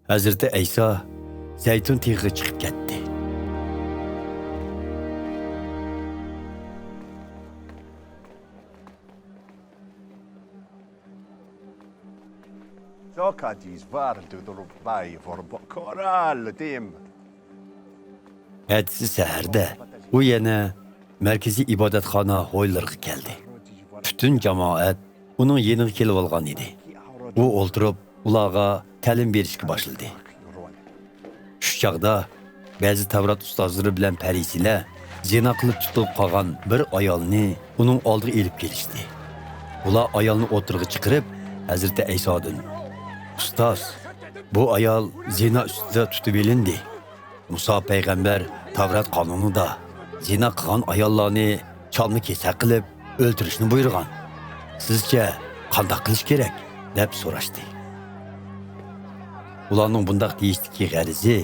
Hazreti İsa zaytun tig'iga chiqib ketdi. Socrates vardı bay for koral dem. Ertesi səhərdə u yana mərkəzi ibadətxana hoylarına gəldi. Bütün cemaat onun yeniga kelib olgan idi. U o'ltirib ularga ta'lim berishga boshladi. Shu chaqda ba'zi Tavrat ustozlari bilan farisilar zina qilib tutib qolgan bir ayolni uning oldiga elib kelishdi. Ular ayolni o'tirg'i chiqarib Hazrati Aysodan: "Ustoz, bu ayol zina ustida tutib elindi. Musa payg'ambar Tavrat qonunida zina qilgan ayollarni chalma kesak qilib o'ldirishni buyurgan. Sizcha qanday qilish kerak?" deb so'rashdi. Ularning bundaq deyishdiki g'arizi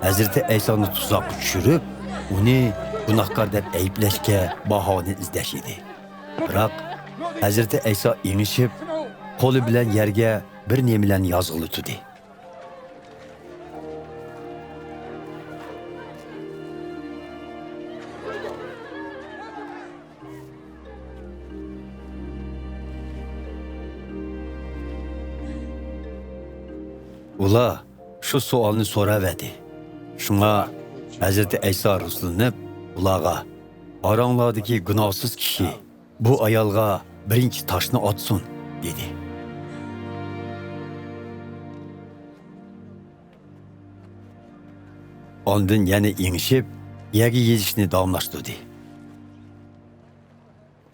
Hazrati Aysoni tuzoqqa tushirib, uni gunohkor deb ayblashga bahona izlash edi. Biroq Hazrati Ayso engishib, qo'li bilan yerga bir nemalarni yozg'ili tutdi. Ular shu savolni so'ravadi. Shunga Hazrati Ayso ruslanib ularga: "Oranglardagi gunohsiz kishi bu ayolga birinchi toshni otsin" dedi. Ondan yana engishib, yerga yezishni davomlashtirdi.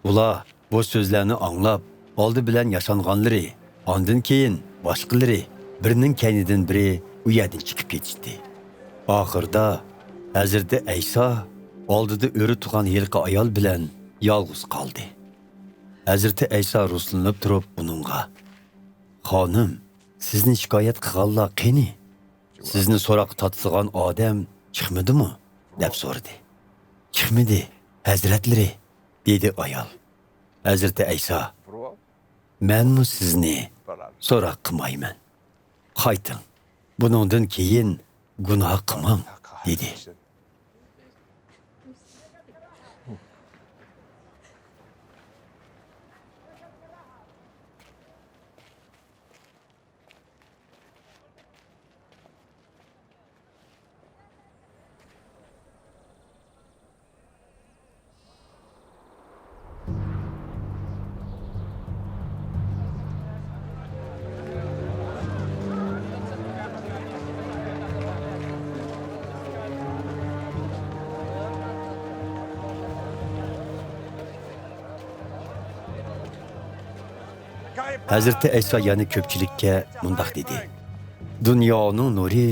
Ular bu so'zlarni anglab, oldi bilan yashanganlari, ondan keyin boshqalari birining kaynidan biri u yerdan chiqib ketishdi. Oxirda Hazrati Ayso oldida o'ri turgan yilqi ayol bilan yolg'iz qoldi. Hazrati Ayso ruslanib turib uningga: "Xonim, sizni shikoyat qilganlar qani? Sizni so'roq tatligan odam chiqmadimi?" deb so'radi. "Chiqmadi, hazratlari", dedi ayol. Hazrati Ayso: "Menmi sizni so'roq qilmayman. Qayting, buningdan keyin gunoh qilmang", dedi. Hazreti Ayso yana ko'pchilikka mundaq dedi: "Dunyoning nuri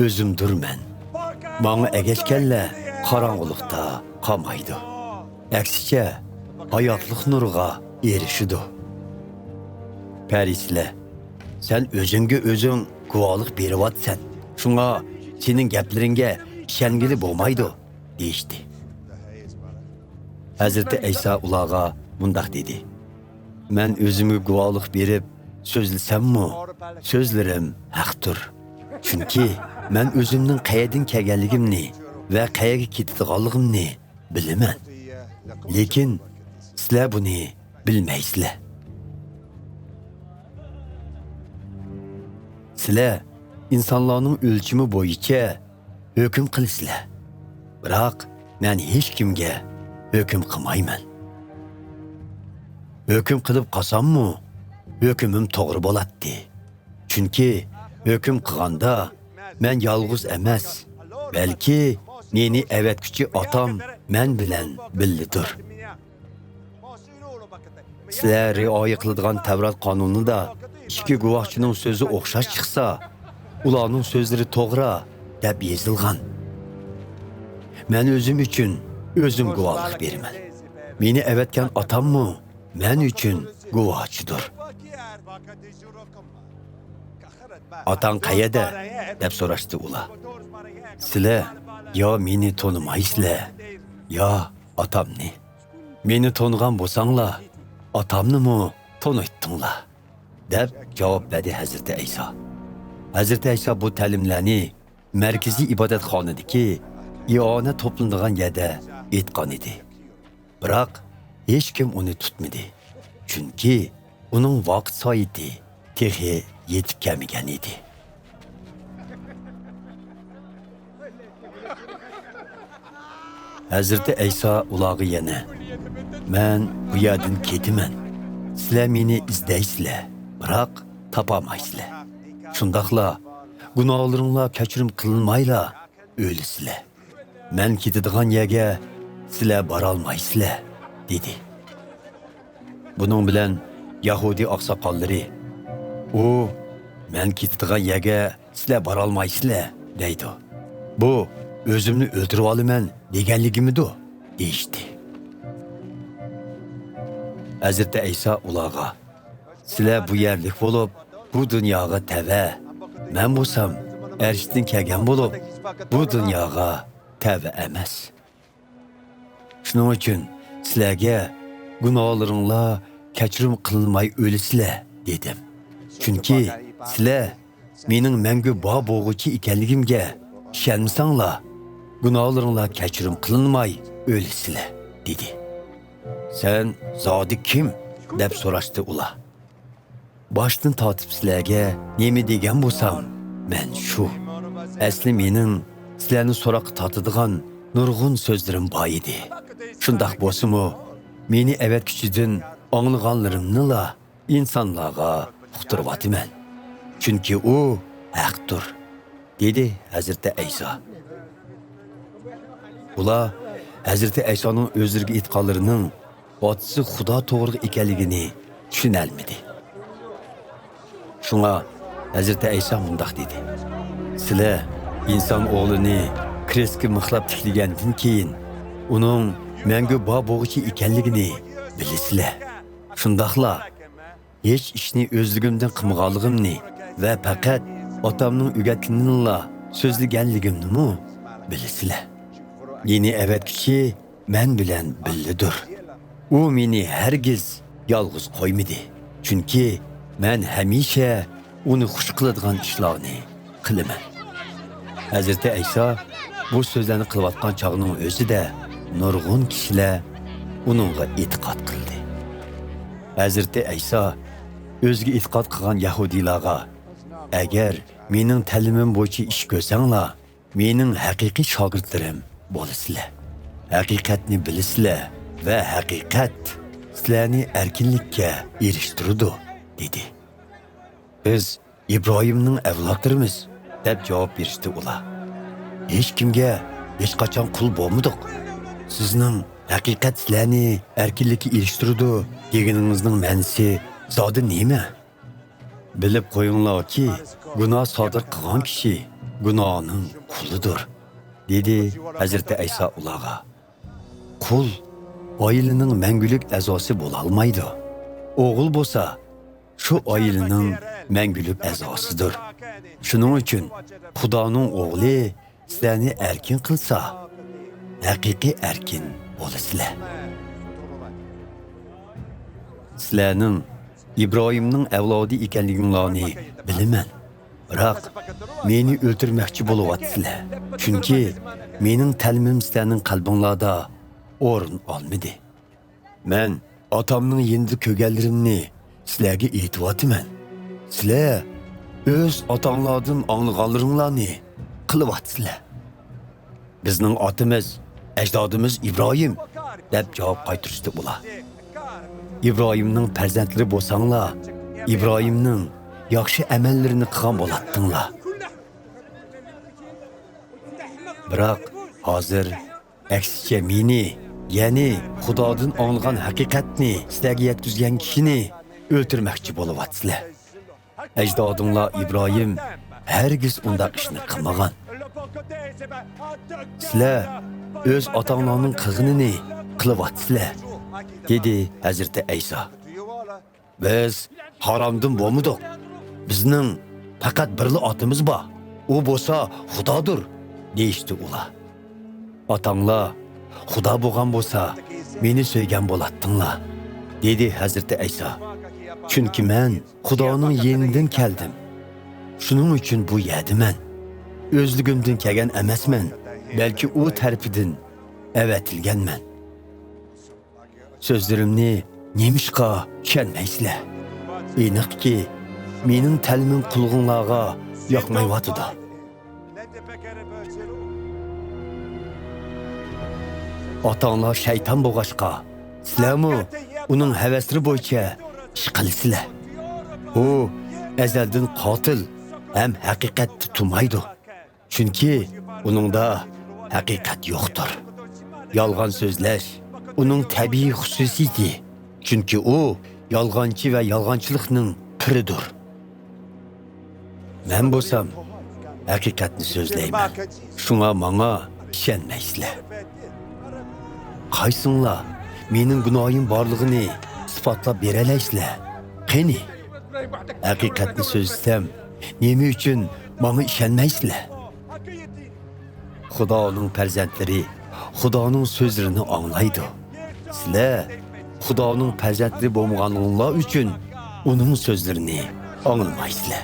o'zimdirman. Menga ergashganlar qorong'ulikda qolmaydi. Aksicha, hayotlik nuriga erishidi. Farislar, sen o'zingga o'zing guvohlik beryapsan. Shunga sening gaplaringga ishongili bo'lmaydi", deyishdi. Hazrati Ayso ularga mundaq dedi: "Men o'zimga guvohlik berib so'zlasammi, so'zlarim haqdir. Chunki men o'zimning qayerdan kelganligimni va qayerga ketadiganligimni bilaman. Lekin sizlar buni bilmaysizlar. Sizlar insonlarning o'lchimi bo'yicha hukm qilasizlar. Biroq men hech kimga hukm qilmayman. Hüküm qilib qolsammi, hükümüm to'g'ri bo'ladi. Chunki hüküm qilganda men yolg'iz emas, balki meni avatguchi otam men bilan birlidir. Sizlar rioya qiladigan Tavrat qonunida ikki guvohchining so'zi o'xshash chiqsa, ularning so'zlari to'g'ri deb yozilgan. Men o'zim uchun o'zim guvohlik beraman. Meni avatgan otammi men uchun guvohchidir. "Otang qayerda?" deb so'rashdi ular. "Sizlar yo meni tonimaysizlar, yo otamni. Meni tonigan bo'lsanglar, otamnimi taniytdinglar", deb javob berdi Hazrati Ayso. Hazreti Aysa bu ta'limlarni markaziy ibodatxonadagi iona to'planadigan yerda aytgan edi. Biroq hech kim uni tutmadi. Chunki uning vaqt soati texi yetib kelmagan edi. Hazreti Aysa ularga yana: "Men bu yerdan ketaman. Sizlar meni izdaysizlar, biroq topolmaysizlar. Shundaqla gunohlaringlar kechirim qilinmayla o'lisizlar. Men ketadigan yerga sizlar bora olmaysizlar", dedi. Buning bilan Yahudi oqsoqollari: "U men ketadigan yerga sizlar bora olmaysizlar", deydi. "Bu o'zimni o'ldirib olaman deganligimidu", deyishdi. Hazreti Aysa ularga: "Sizlar bu yerlik bo'lib, bu dunyoga tava. Men bo'lsam, arshdan kelgan bo'lib, bu dunyoga tava emas. Shuning uchun sizlarga gunohlaringlar kechirim qilinmay o'lisizlar", dedim. Chunki sizlar mening mangu bor bo'g'uchi ekanligimga ishonmasanglar, gunohlaringlar kechirim qilinmay o'lisizlar, dedi. "Sen zodi kim?" deb so'rashdi ular. "Boshdan tortib sizlarga nima degan bo'lsam, men shu. Asli mening sizlarni so'roq tortadigan nurg'un so'zlarim bor edi. Shundoq bo'lsa-mu, meni avatkuchidan anglaganlarimni-la insonlarga uqtiryapman. Chunki u haqdir", dedi Hazreti Aysa. Ular Hazreti Aysoning o'zlariga aytganlarining otisi Xudo to'g'ri ekanligini tushunolmadi. Shunga Hazreti Aysa mundaq dedi: "Sizlar inson o'g'lini kreska mixlab tiklagandan keyin uning mangu bor bo'g'ichi ekanligini bilasizlar. Shundaqla hech ishni o'zligimdan qilmaganligimni va faqat otamning o'rgatganini so'zlaganligimni bilasizlar. Yeni avatkuchi men bilan billadir. U meni hargiz yolg'iz qo'ymadi. Chunki men hamisha uni xush qiladigan ishlarni qilaman." Hazreti Aysa bu so'zlarni qilayotgan chog'ning o'zida nurg'un kishilar uningga e'tiqod qildi. Hazreti Aysa o'ziga e'tiqod qilgan yahudiylarga: "Agar mening ta'limim bo'yicha ish ko'rsanglar, mening haqiqiy shogirdlarim bo'lasizlar. Haqiqatni bilasizlar va haqiqat sizlarni erkinlikka erishtiradi", dedi. "Biz İbrahimning avlodlarimiz", deb javob berishdi ular. "Hech kimga hech qachon qul bo'lmadik. Sizning haqiqat sizlarni erkinlikka erishtiradi deganingizning ma'nosi zodi nima? Bilib qo'yinglarki, gunoh sodir qilgan kishi gunohning qulidir", dedi Hazreti Aysa ularga. "Qul oilaning mangulik a'zosi bo'la olmaydi. O'g'il bo'lsa, shu oilaning mangulik a'zosidir. Shuning uchun Xudoning o'g'li sizlarni erkin qilsa, haqiqiy erkin bo'lasizlar. Sizlarning İbrahimning avlodi ekanliginglarni bilaman. Biroq meni o'ltirmoqchi bo'lyapsizlar. Chunki mening ta'limim sizlarning qalbinglarda o'rin olmadi. Men otamning yinida ko'rganlarimni sizlarga aytyapman. Sizlar o'z otanglardan anglaganlaringlarni qilyapsizlar. Bizning otimiz, ajdodimiz İbrahim", deb javob qaytarishdi ular. "İbrahimning farzandlari bo'lsanglar, İbrahimning yaxshi amallarini qilgan bo'lardinglar. Biroq hozir aksicha meni, ya'ni Xudodan anglagan haqiqatni sizlarga yetkazgan kishini o'ltirmoqchi bo'lyapsizlar. Ajdodinglar İbrahim hargiz undaq ishni qilmagan. Sizlar o'z otanglarning qilganini qilyapsizlar", dedi Hazreti Aysa. "Biz haromdan bo'lmadik. Bizning faqat birli otimiz bor. U bo'lsa Xudodir", deyishdi ular. "Otanglar Xudo bo'lgan bo'lsa, meni so'ygan bo'lardinglar", dedi Hazreti Aysa. "Chunki men Xudoning yenidan keldim. Shuning uchun bu yerdiman. O'zligimdan kelgan emasman, balki u tarafidan avatilganman. So'zlarimni nemishqa tushunmaysizlar? Aniqki, mening ta'limim qulg'inlarga yoqmayotidi. Otanglar shayton bo'lg'ashqa, sizlarmi uning havaslari bo'yicha ish qilasizlar. U azaldan qotil ham haqiqatni tumaydi. Chunki uningda haqiqat yo'qdir. Yolg'on so'zlash uning tabiiy xususiyati. Chunki u yolg'onchi va yolg'onchilikning piridir. Men bo'lsam haqiqatni so'zlayman. Shunga menga ishonmaysizlar. Qaysinglar mening gunohim borlig'ini isbotlab beralaysizlar? Qani? Haqiqatni so'zlasam, nima uchun menga ishonmaysizlar? Xudoning farzandlari Xudoning so'zlarini anglaydi. Sizlar Xudoning farzandlari bo'lmaganinglar uchun uning so'zlarini anglaysizlar.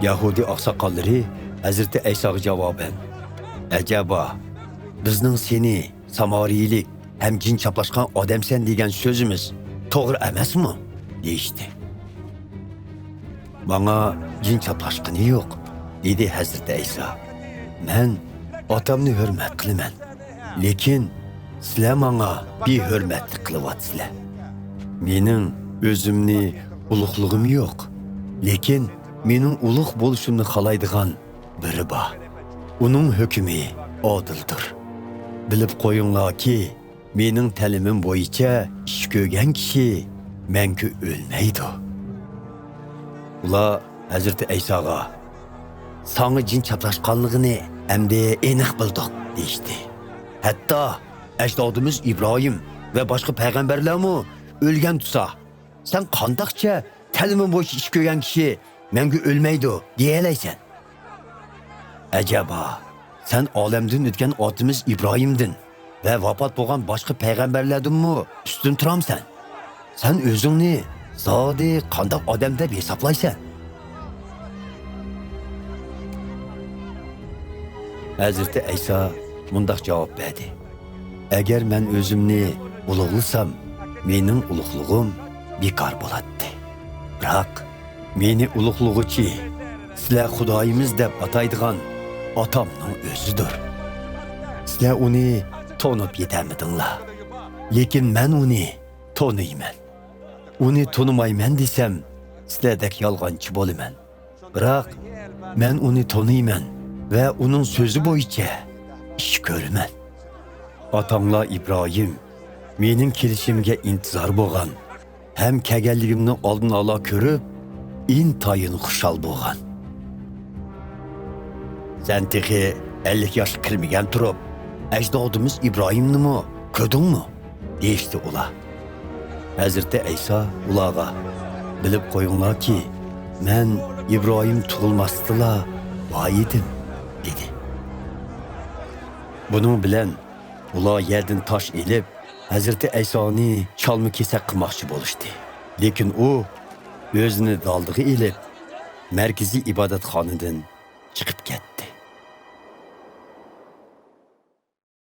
Yahudi oqsoqollari Hazreti Aysoga javoban: "Ajaba, bizning seni samoriylik ham jin chaplashgan odamsan degan so'zimiz to'g'ri emasmi?" deyishdi. "Menga jin chaplashqani yo'q", dedi Hazreti Ayso. "Men otamni hurmat qilaman, lekin sizlar menga behurmatlik qilyapsizlar. Mening o'zimni ulug'lig'im yo'q, lekin mening ulug' bo'lishimni xohlaydigan biri bor. Uning hukmi odildir. Bilib qo'yinglarki, mening ta'limim bo'yicha ish ko'rgan kishi menga o'lmaydi." Ular Hazreti Aysoga: "Sana jin chaplashganligini endi aniq bildik" deyishdi. "Hatto ajdodimiz Ibrohim va boshqa payg'ambarlarmi o'lgan tutsa, sen qandoqcha ta'limim bo'yicha ish ko'rgan kishi menga o'lmaydi deyalaysan? Ajaba, sen olamdan o'tgan otimiz Ibrohimdin va vafot bo'lgan boshqa payg'ambarlardanmi ustun turamsan? Sen o'zingni zodi qandoq odam deb hisoblaysan?" Hazreti Ayso mundaq javob berdi: "Agar men o'zimni ulug'lasam, mening ulug'lig'im bekor bo'ladi. Biroq meni ulug'lug'uchi sizlar Xudoyimiz deb ataydigan otamning o'zidir. Sizlar uni tonib yetamidinglar, lekin men uni toniyman. Uni tonimayman desam, sizlardek yolg'onchi bo'laman. Biroq men uni toniyman va uning so'zi bo'yicha ish ko'raman. Otanglar Ibrohim mening kelishimga intizor bo'lgan, ham kelganligimni oldin ola ko'rib, intayin xushal bo'lgan. Sen texi 50 yoshga kirmagan turib, ajdodimiz Ibrohimnimi ko'rdingmi?" deyishdi ular. Hazreti Ayso ularga: "Bilib qo'yinglarki, men Ibrohim tug'ilmasdila bor edim", dedi. Buning bilan ular yerdan tosh elib, Hazreti Aysoni chalma kesak qilmoqchi bo'lishdi. Lekin u o'zini daldig'i elib, markaziy ibodatxonadan chiqib ketdi.